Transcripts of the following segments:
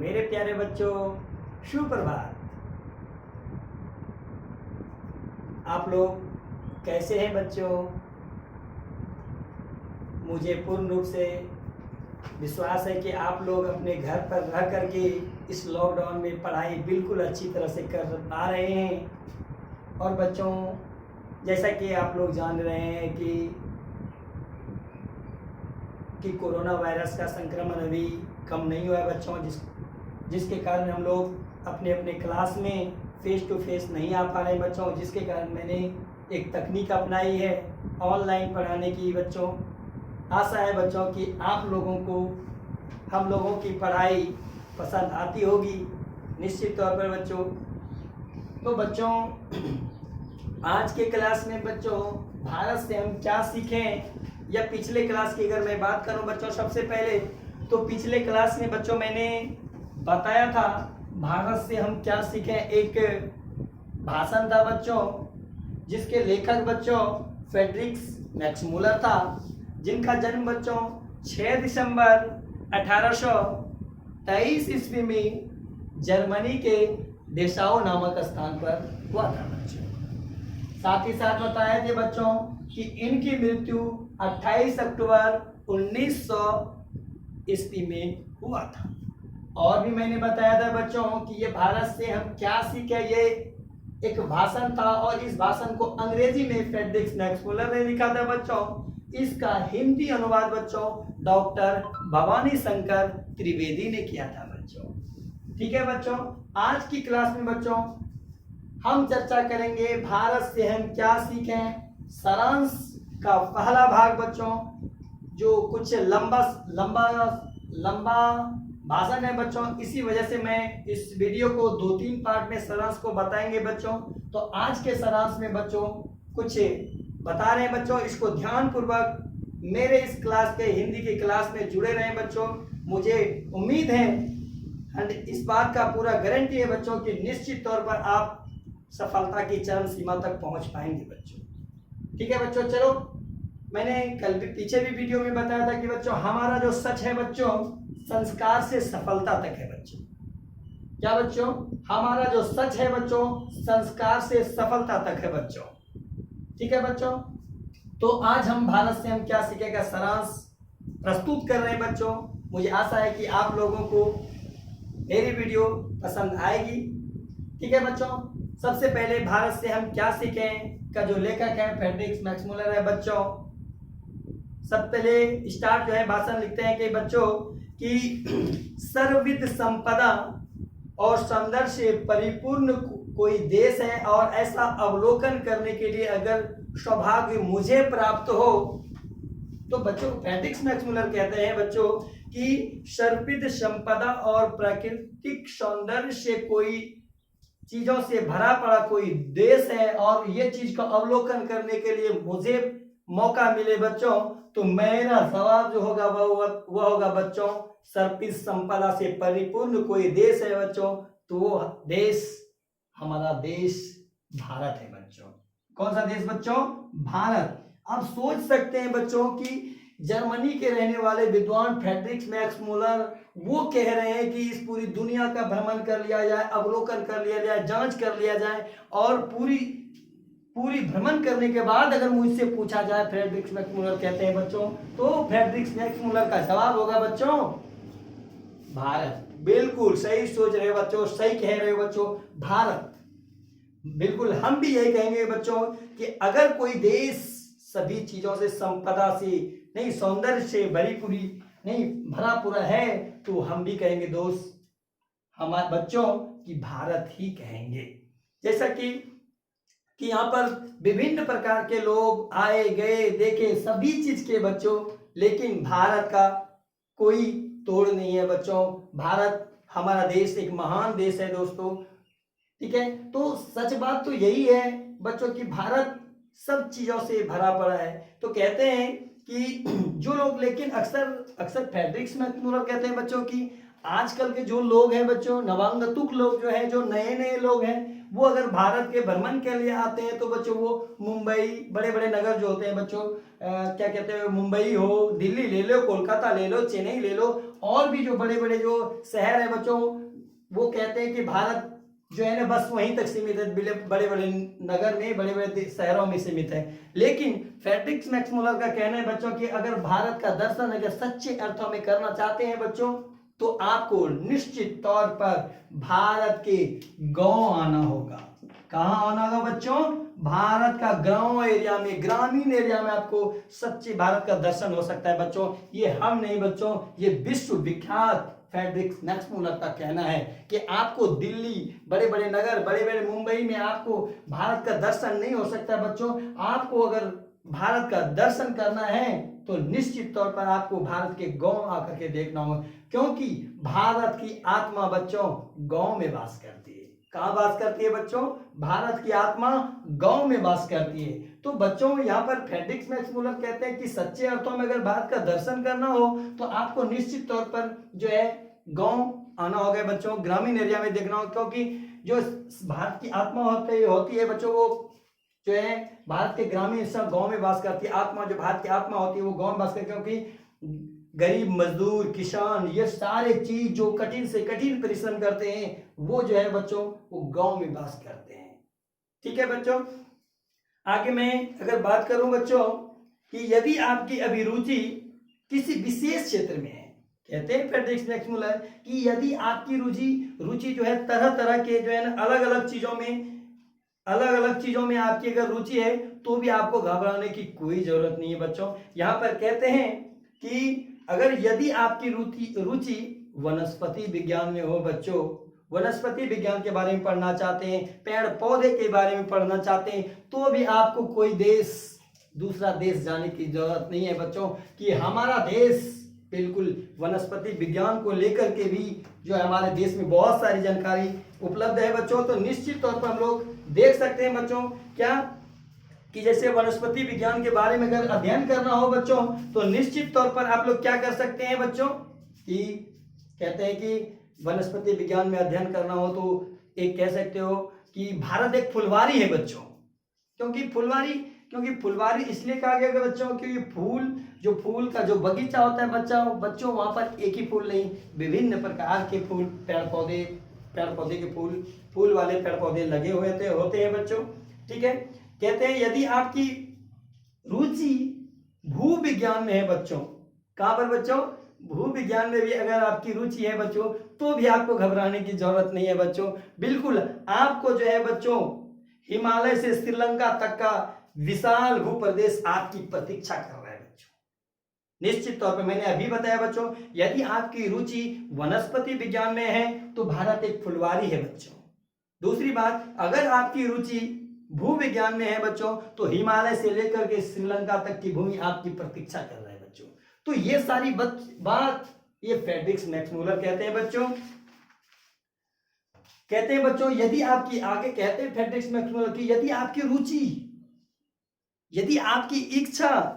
मेरे प्यारे बच्चों, सुप्रभात। आप लोग कैसे हैं बच्चों? मुझे पूर्ण रूप से विश्वास है कि आप लोग अपने घर पर रह करके इस लॉकडाउन में पढ़ाई बिल्कुल अच्छी तरह से कर पा रहे हैं। और बच्चों, जैसा कि आप लोग जान रहे हैं कि कोरोना वायरस का संक्रमण अभी कम नहीं हुआ है बच्चों, जिसके कारण हम लोग अपने अपने क्लास में फेस टू फेस नहीं आ पा रहे हैं बच्चों, जिसके कारण मैंने एक तकनीक अपनाई है ऑनलाइन पढ़ाने की बच्चों। आशा है बच्चों कि आप लोगों को हम लोगों की पढ़ाई पसंद आती होगी निश्चित तौर पर बच्चों। तो बच्चों, आज के क्लास में बच्चों भारत से हम क्या सीखें, या पिछले क्लास की अगर मैं बात करूं बच्चों, सबसे पहले तो पिछले क्लास में बच्चों मैंने बताया था भारत से हम क्या सीखें। एक भाषण था बच्चों जिसके लेखक बच्चों फ्रेडरिक मैक्समूलर था, जिनका जन्म बच्चों 6 दिसंबर 1823 ईस्वी में जर्मनी के डेसाउ नामक स्थान पर हुआ था बच्चों। साथ ही साथ बताया थे बच्चों कि इनकी मृत्यु 28 अक्टूबर 1900 ईस्वी में हुआ था। और भी मैंने बताया था बच्चों कि ये भारत से हम क्या सीखे, ये एक भाषण था और इस भाषण को अंग्रेजी में फ्रेडरिक मैक्समूलर ने लिखा था बच्चों। इसका हिंदी अनुवाद बच्चों डॉक्टर भवानी शंकर त्रिवेदी ने किया था बच्चों। ठीक है बच्चों, आज की क्लास में बच्चों हम चर्चा करेंगे भारत से हम क्या सीखें, सारांश का पहला भाग बच्चों, जो कुछ लंबा भाषण है बच्चों। इसी वजह से मैं इस वीडियो को 2-3 पार्ट में सारांश को बताएंगे बच्चों। तो आज के सारांश में बच्चों कुछ बता रहे हैं बच्चों, इसको ध्यान पूर्वक मेरे इस क्लास के हिंदी की क्लास में जुड़े रहें बच्चों। मुझे उम्मीद है एंड इस बात का पूरा गारंटी है बच्चों कि निश्चित तौर पर आप सफलता की चरम सीमा तक पहुंच पाएंगे बच्चों। ठीक है बच्चों, चलो, मैंने कल भी पीछे भी वीडियो में बताया था कि बच्चों हमारा जो सच है बच्चों संस्कार से सफलता तक है बच्चों। क्या बच्चों? हमारा जो सच है बच्चों संस्कार से सफलता तक है बच्चों। ठीक है बच्चों, तो आज हम भारत से हम क्या सीखेगा सारांश प्रस्तुत कर रहे हैं बच्चों। मुझे आशा है कि आप लोगों को मेरी वीडियो पसंद आएगी। ठीक है बच्चों, सबसे पहले भारत से हम क्या सीखें का जो लेखक है फ्रेडरिक मैक्समूलर है बच्चों। सब पहले स्टार्ट जो है भाषण लिखते हैं कि बच्चों कि सर्वविध संपदा और सौंदर्य से परिपूर्ण कोई देश है, और ऐसा अवलोकन करने के लिए अगर सौभाग्य मुझे प्राप्त हो तो बच्चों फ्रेडरिक मैक्समूलर कहते हैं बच्चों कि सर्वविध संपदा और प्राकृतिक सौंदर्य से कोई चीजों से भरा पड़ा कोई देश है, और ये चीज का अवलोकन करने के लिए मुझे मौका मिले बच्चों, तो मेरा जवाब जो होगा वह होगा बच्चों सर्वविध संपदा से परिपूर्ण कोई देश है बच्चों, तो वो देश हमारा देश भारत है बच्चों। कौन सा देश बच्चों? भारत। आप सोच सकते हैं बच्चों कि जर्मनी के रहने वाले विद्वान फ्रेडरिक मैक्समूलर वो कह रहे हैं कि इस पूरी दुनिया का भ्रमण कर लिया जाए, अवलोकन कर लिया जाए, जांच कर लिया जाए, और पूरी भ्रमण करने के बाद अगर मुझसे पूछा जाए फ्रेडरिक मैक्समूलर कहते हैं बच्चों, तो फ्रेडरिक मैक्समूलर का जवाब होगा बच्चों भारत। बिल्कुल सही सोच रहे हो बच्चों, सही कह रहे हो बच्चों, भारत। बिल्कुल हम भी यही कहेंगे बच्चों कि अगर कोई देश सभी चीजों से संपदा से नहीं, सौंदर्य से भरा पूरा है, तो हम भी कहेंगे दोस्त हमारे बच्चों की भारत ही कहेंगे। जैसा कि यहाँ पर विभिन्न प्रकार के लोग आए गए, देखे सभी चीज के बच्चों, लेकिन भारत का कोई तोड़ नहीं है बच्चों। भारत हमारा देश एक महान देश है दोस्तों। ठीक है, तो सच बात तो यही है बच्चों कि भारत सब चीजों से भरा पड़ा है। तो कहते हैं कि जो लोग, लेकिन अक्सर फ्रेडरिक मैक्समूलर कहते हैं बच्चों कि आजकल के जो लोग हैं बच्चों, नवांगतुक लोग जो हैं, जो नए लोग हैं, वो अगर भारत के भ्रमण के लिए आते हैं तो बच्चों वो मुंबई, बड़े बड़े नगर जो होते हैं बच्चों, क्या कहते हैं, मुंबई हो, दिल्ली ले लो, कोलकाता ले लो, चेन्नई ले लो, और भी जो बड़े बड़े जो शहर है बच्चों, वो कहते हैं कि भारत जो है ना बस वहीं तक सीमित है, बड़े बड़े नगर में, बड़े बड़े शहरों में सीमित है। लेकिन फ्रेडरिक मैक्समुलर का कहना है बच्चों कि अगर भारत का दर्शन अगर सच्चे अर्थों में करना चाहते हैं बच्चों, तो आपको निश्चित तौर पर भारत के गांव आना होगा। कहां आना होगा बच्चों? भारत का गांव एरिया में, ग्रामीण एरिया में आपको सच्चे भारत का दर्शन हो सकता है बच्चों। ये हम नहीं बच्चों, ये विश्व विख्यात फ्रेडरिक मैक्समुलर का कहना है कि आपको दिल्ली, बड़े बड़े नगर, बड़े बड़े मुंबई में आपको भारत का दर्शन नहीं हो सकता बच्चों। आपको अगर भारत का दर्शन करना है तो निश्चित तौर पर आपको भारत के गांव आकर के देखना होगा, क्योंकि भारत की आत्मा बच्चों गांव में वास करती है। कहां वास करती है बच्चों? भारत की आत्मा गांव में वास करती है। तो बच्चों यहाँ पर फ्रेडरिक मैक्समुलर कहते हैं कि सच्चे अर्थों में अगर भारत का दर्शन करना हो तो आपको निश्चित तौर पर जो है गांव आना होगा बच्चों, ग्रामीण एरिया में देखना होगा, क्योंकि जो भारत की आत्मा होती है बच्चों, वो जो है भारत के ग्रामीण हिस्सा गांव में वास करती है। आत्मा, जो भारत की आत्मा होती है वो गांव में वास करती है, क्योंकि गरीब मजदूर, किसान, ये सारे चीज जो कठिन से कठिन परिश्रम करते हैं वो जो है बच्चों वो गांव में वास करते हैं। ठीक है बच्चों, आगे मैं अगर बात करूं बच्चों कि यदि आपकी अभिरुचि किसी विशेष क्षेत्र में है, कहते हैं फ्रेडरिक मैक्समुलर कि यदि आपकी रुचि जो है तरह तरह के जो है ना अलग अलग चीजों में आपकी अगर रुचि है तो भी आपको घबराने की कोई जरूरत नहीं है बच्चों। यहां पर कहते हैं कि अगर यदि आपकी रुचि वनस्पति विज्ञान में हो बच्चों, वनस्पति विज्ञान के बारे में पढ़ना चाहते हैं, पेड़ पौधे के बारे में पढ़ना चाहते हैं, तो भी आपको कोई दूसरा देश जाने की जरूरत नहीं है बच्चों, कि हमारा देश बिल्कुल वनस्पति विज्ञान को लेकर के भी जो है हमारे देश में बहुत सारी जानकारी उपलब्ध है बच्चों। तो निश्चित तौर पर हम लोग देख सकते हैं बच्चों क्या कि जैसे वनस्पति विज्ञान के बारे में अगर अध्ययन करना हो बच्चों तो निश्चित तौर पर आप लोग क्या कर सकते हैं बच्चों, कि कहते हैं कि वनस्पति विज्ञान में अध्ययन करना हो तो एक कह सकते हो कि भारत एक फुलवारी है बच्चों। क्योंकि फुलवारी इसलिए कहा गया बच्चों क्योंकि फूल का जो बगीचा होता है बच्चों वहां पर एक ही फूल नहीं, विभिन्न प्रकार के फूल, पेड़ पौधे के फूल वाले पेड़ पौधे लगे हुए होते हैं बच्चों। ठीक है, कहते हैं यदि आपकी रुचि भू विज्ञान में है बच्चों, कहां पर बच्चों? भू विज्ञान में भी अगर आपकी रुचि है बच्चों तो भी आपको घबराने की जरूरत नहीं है बच्चों। बिल्कुल आपको जो है बच्चों हिमालय से श्रीलंका तक का विशाल भूप्रदेश आपकी प्रतीक्षा कर रहा है बच्चों। निश्चित तौर पर मैंने अभी बताया बच्चों, यदि आपकी रुचि वनस्पति विज्ञान में है तो भारत एक फुलवारी है बच्चों। दूसरी बात, अगर आपकी रुचि भू विज्ञान में है बच्चों तो हिमालय से लेकर के श्रीलंका तक की भूमि आपकी प्रतीक्षा कर रहा है बच्चों। तो ये सारी बात ये फ्रेडरिक मैक्समुलर कहते हैं बच्चों। यदि आपकी, आगे कहते हैं फ्रेडरिक मैक्समुलर की, यदि आपकी रुचि, यदि आपकी इच्छा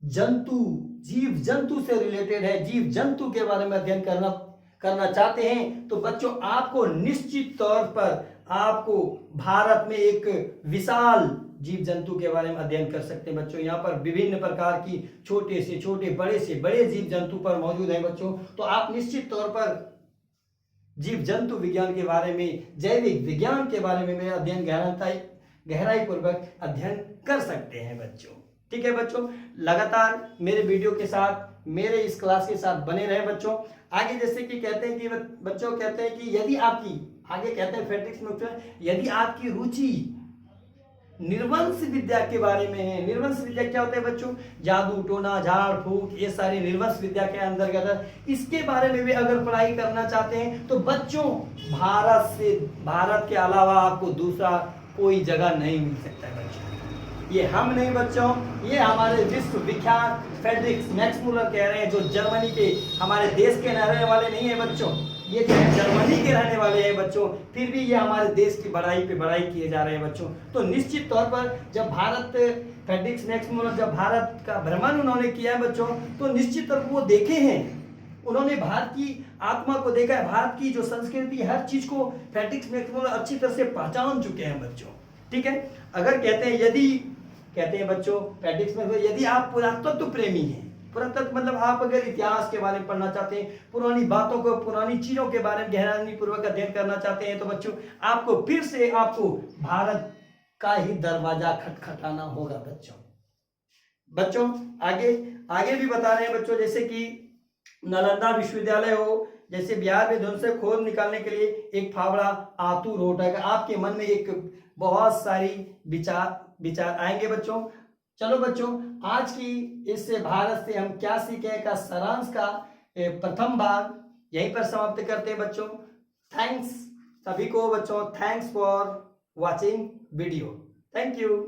जीव जंतु से रिलेटेड है, जीव जंतु के बारे में अध्ययन करना चाहते हैं, तो बच्चों आपको निश्चित तौर पर आपको भारत में एक विशाल जीव जंतु के बारे में अध्ययन कर सकते हैं बच्चों। यहाँ पर विभिन्न प्रकार की छोटे से छोटे, बड़े से बड़े जीव जंतु पर मौजूद है बच्चों। तो आप निश्चित तौर पर जीव जंतु विज्ञान के बारे में, जैविक विज्ञान के बारे में अध्ययन गहराई पूर्वक अध्ययन कर सकते हैं बच्चों। ठीक है बच्चों, लगातार मेरे वीडियो के साथ, मेरे इस क्लास के साथ बने रहे बच्चों। आगे जैसे कि कहते हैं कि बच्चों कहते हैं कि यदि आपकी, आगे कहते हैं फ्रेडरिक मैक्समुलर, यदि आपकी रुचि निर्वंश विद्या के बारे में है। निर्वंश विद्या क्या होता है बच्चों? जादू टोना, झाड़ फूक, ये सारी निर्वंश विद्या के अंतर्गत है। इसके बारे में भी अगर पढ़ाई करना चाहते हैं तो बच्चों भारत के अलावा आपको दूसरा कोई जगह नहीं मिल सकता है बच्चों। ये हम नहीं बच्चों, ये हमारे विश्व विख्यात फ्रेडरिक मैक्समुलर कह रहे हैं, जो जर्मनी के, हमारे देश के रहने वाले नहीं है बच्चों, ये जो है जर्मनी के रहने वाले हैं बच्चों, फिर भी ये हमारे देश की बढ़ाई पे बढ़ाई किए जा रहे हैं बच्चों। तो निश्चित तौर पर जब फ्रेडरिक मैक्समुलर जब भारत का भ्रमण उन्होंने किया है बच्चों, तो निश्चित तौर पर वो देखे हैं, उन्होंने भारत की आत्मा को देखा है, भारत की जो संस्कृति, हर चीज को फ्रेडरिक मैक्समुलर अच्छी तरह से पहचान चुके हैं बच्चों। ठीक है, अगर कहते हैं बच्चों फ्रेडरिक मैक्समुलर, यदि आप पुरातत्व प्रेमी हैं, पुरातत्व मतलब आप अगर इतिहास के बारे में पढ़ना चाहते हैं, पुरानी बातों को, पुरानी चीजों के बारे में गहराई पूर्वक अध्ययन करना चाहते हैं, तो बच्चों आपको फिर से आपको भारत का ही दरवाजा खटखटाना होगा बच्चों। आगे आगे भी बता रहे हैं बच्चों, जैसे कि नालंदा विश्वविद्यालय हो, जैसे बिहार में धुन से खोद निकालने के लिए एक फावड़ा आतू रोड है। आपके मन में एक बहुत सारी विचार आएंगे बच्चों। चलो बच्चों, आज की इस भारत से हम क्या सीखे का सारांश का प्रथम भाग यहीं पर समाप्त करते हैं बच्चों। थैंक्स सभी को बच्चों, thanks for watching video, thank you.